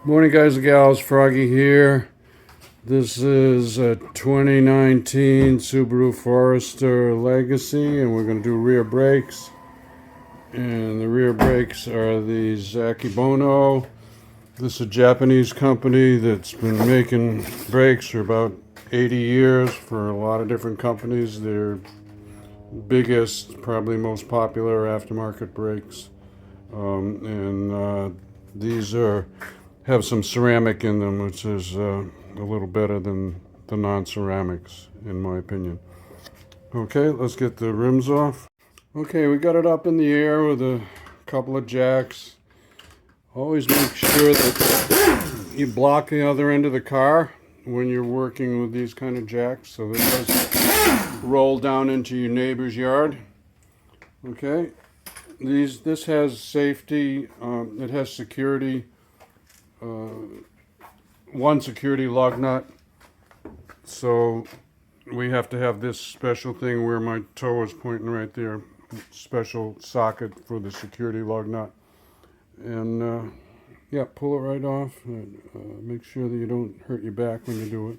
Morning, guys and gals. Froggy here. This is a 2019 Subaru Forester Legacy, and we're going to do rear brakes. And the rear brakes are these Akebono. This is a Japanese company that's been making brakes for about 80 years for a lot of different companies. They're biggest, probably most popular aftermarket brakes. These have some ceramic in them, which is a little better than the non-ceramics, in my opinion. Okay, let's get the rims off. Okay, we got it up in the air with a couple of jacks. Always make sure that you block the other end of the car when you're working with these kind of jacks, so it doesn't roll down into your neighbor's yard. Okay, this has safety. It has security. One security lug nut, so we have to have this special thing where my toe is pointing right there, special socket for the security lug nut. And yeah, pull it right off. Make sure that you don't hurt your back when you do it.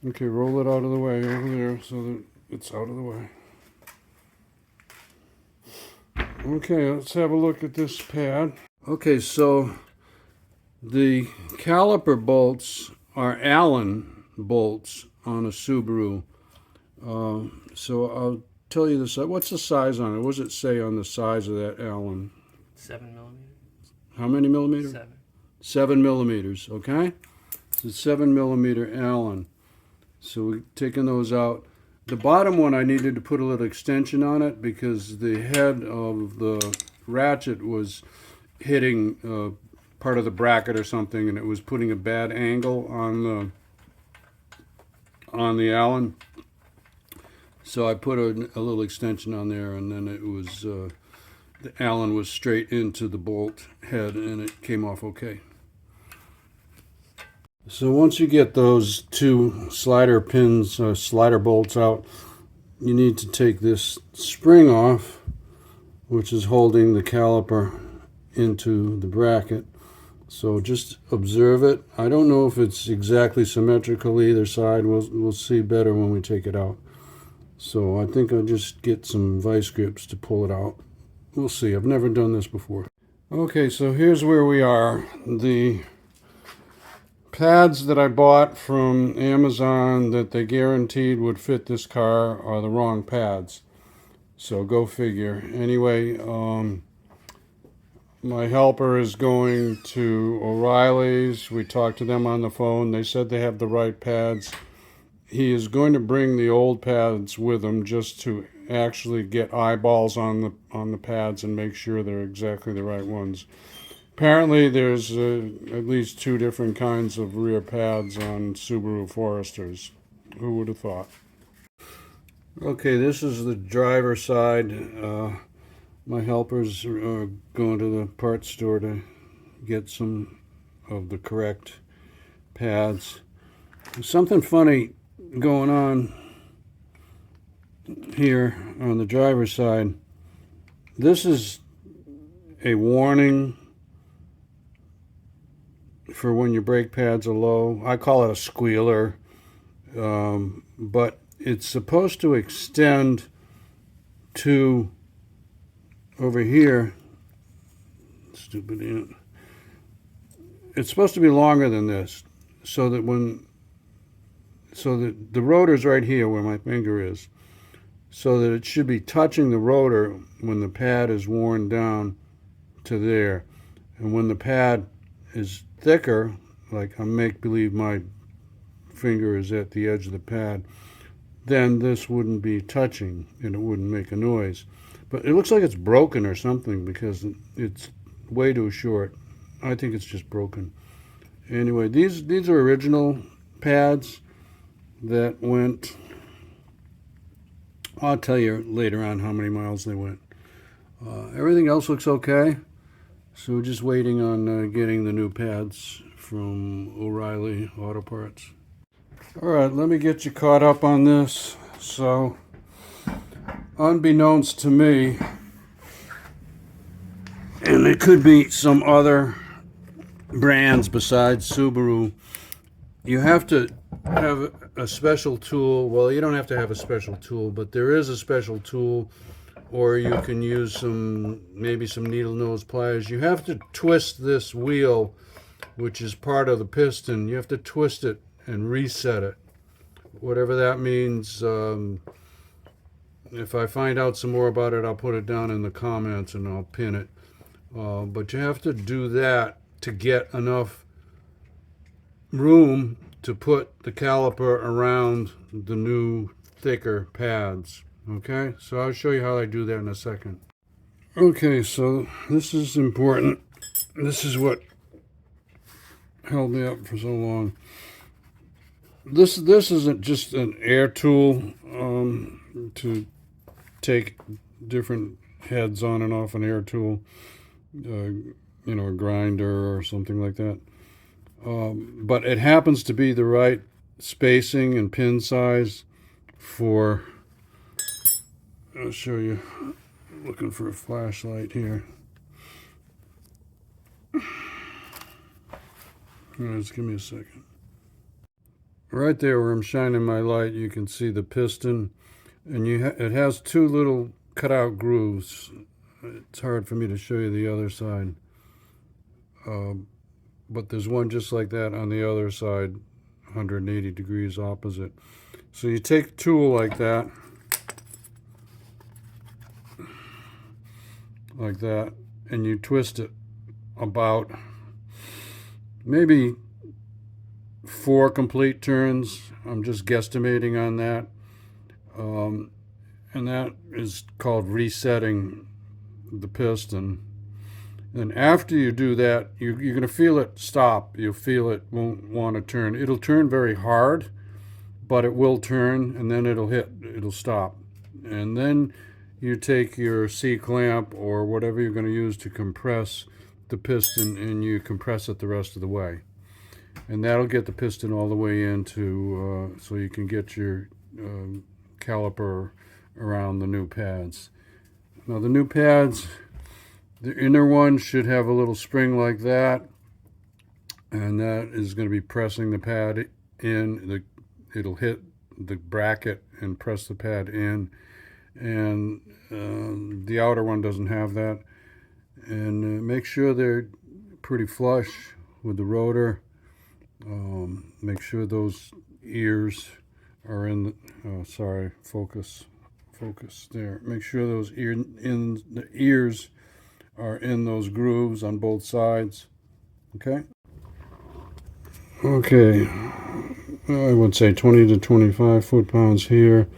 Okay, roll it out of the way over there so that it's out of the way. Okay, let's have a look at this pad. Okay, so the caliper bolts are Allen bolts on a Subaru. So I'll tell you this. What's the size on it? What does it say on the size of that Allen? 7 millimeters. How many millimeters? 7. 7 millimeters, okay? It's a 7 millimeter Allen. So we're taking those out. The bottom one, I needed to put a little extension on it because the head of the ratchet was hitting part of the bracket or something, and it was putting a bad angle on the Allen. So I put a little extension on there, and then it was the Allen was straight into the bolt head, and it came off okay. So once you get those two slider pins, slider bolts out, you need to take this spring off, which is holding the caliper into the bracket. So just observe it. I don't know if it's exactly symmetrical either side. We'll see better when we take it out. So I think I'll just get some vice grips to pull it out. We'll see. I've never done this before. Okay, so here's where we are. The pads that I bought from Amazon that they guaranteed would fit this car are the wrong pads. So go figure. Anyway, my helper is going to O'Reilly's. We talked to them on the phone. They said they have the right pads. He is going to bring the old pads with him just to actually get eyeballs on the pads and make sure they're exactly the right ones. Apparently there's at least 2 different kinds of rear pads on Subaru Foresters. Who would have thought? Okay, this is the driver's side. My helpers are going to the parts store to get some of the correct pads. There's something funny going on here on the driver's side. This is a warning for when your brake pads are low. I call it a squealer, but it's supposed to extend to over here. Stupid ant. It's supposed to be longer than this, so that the rotor's right here where my finger is, so that it should be touching the rotor when the pad is worn down to there. And when the pad is thicker, like I make believe my finger is at the edge of the pad, then this wouldn't be touching and it wouldn't make a noise. But it looks like it's broken or something because it's way too short. I think it's just broken. Anyway, these are original pads that went, I'll tell you later on how many miles they went. Everything else looks okay. So we're just waiting on getting the new pads from O'Reilly Auto Parts. All right, let me get you caught up on this. So, unbeknownst to me, And there could be some other brands besides Subaru. You have to have a special tool. Well, you don't have to have a special tool, but there is a special tool, or you can use maybe some needle nose pliers. You have to twist this wheel, which is part of the piston. You have to twist it and reset it, whatever that means. If I find out some more about it, I'll put it down in the comments and I'll pin it. But you have to do that to get enough room to put the caliper around the new thicker pads. Okay, so I'll show you how I do that in a second. Okay, so this is important. This is what held me up for so long. This isn't just an air tool to take different heads on and off an air tool, you know, a grinder or something like that. But it happens to be the right spacing and pin size for, I'll show you, looking for a flashlight here. Just give me a second. Right there where I'm shining my light, you can see the piston, and it has two little cutout grooves. It's hard for me to show you the other side, but there's one just like that on the other side, 180 degrees opposite. So you take a tool like that, and you twist it about maybe 4 complete turns. I'm just guesstimating on that. And that is called resetting the piston. And after you do that, you're going to feel it stop. You'll feel it won't want to turn. It'll turn very hard, but it will turn, and then it'll stop. And then you take your C-clamp or whatever you're going to use to compress the piston, and you compress it the rest of the way. And that'll get the piston all the way into, so you can get your caliper around the new pads. Now the new pads, the inner one should have a little spring like that, and that is going to be pressing the pad in. It'll hit the bracket and press the pad in, and the outer one doesn't have that. And make sure they're pretty flush with the rotor. Make sure those ears are in the, sorry, focus there. Make sure those the ears are in those grooves on both sides. Okay. Okay. I would say 20 to 25 foot-pounds here,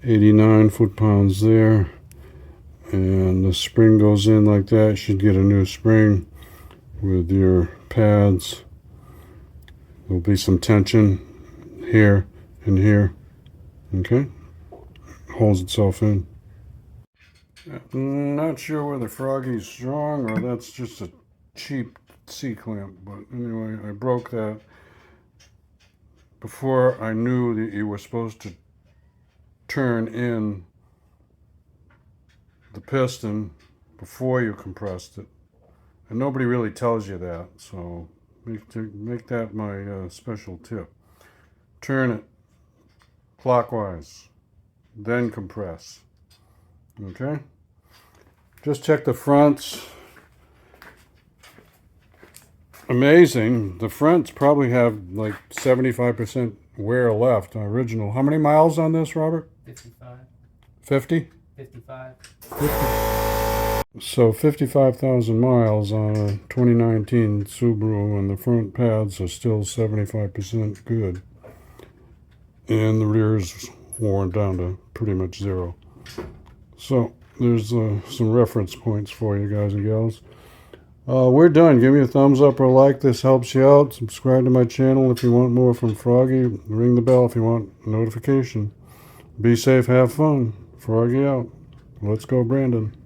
89 foot-pounds there, and the spring goes in like that. You should get a new spring with your pads. There'll be some tension here and here. Okay, holds itself in. Not sure whether Froggy's strong or that's just a cheap C-clamp, but anyway, I broke that before I knew that you were supposed to turn in the piston before you compressed it, and nobody really tells you that, so make that my special tip. Turn it clockwise, then compress. Okay, just check the fronts. Amazing, the fronts probably have like 75% wear left, original. How many miles on this, Robert? 55. 50? 55. 50. So 55,000 miles on a 2019 Subaru, and the front pads are still 75% good. And the rear's worn down to pretty much zero. So there's some reference points for you guys and gals. We're done. Give me a thumbs up or a like. This helps you out. Subscribe to my channel if you want more from Froggy. Ring the bell if you want notification. Be safe, have fun. Froggy out. Let's go, Brandon.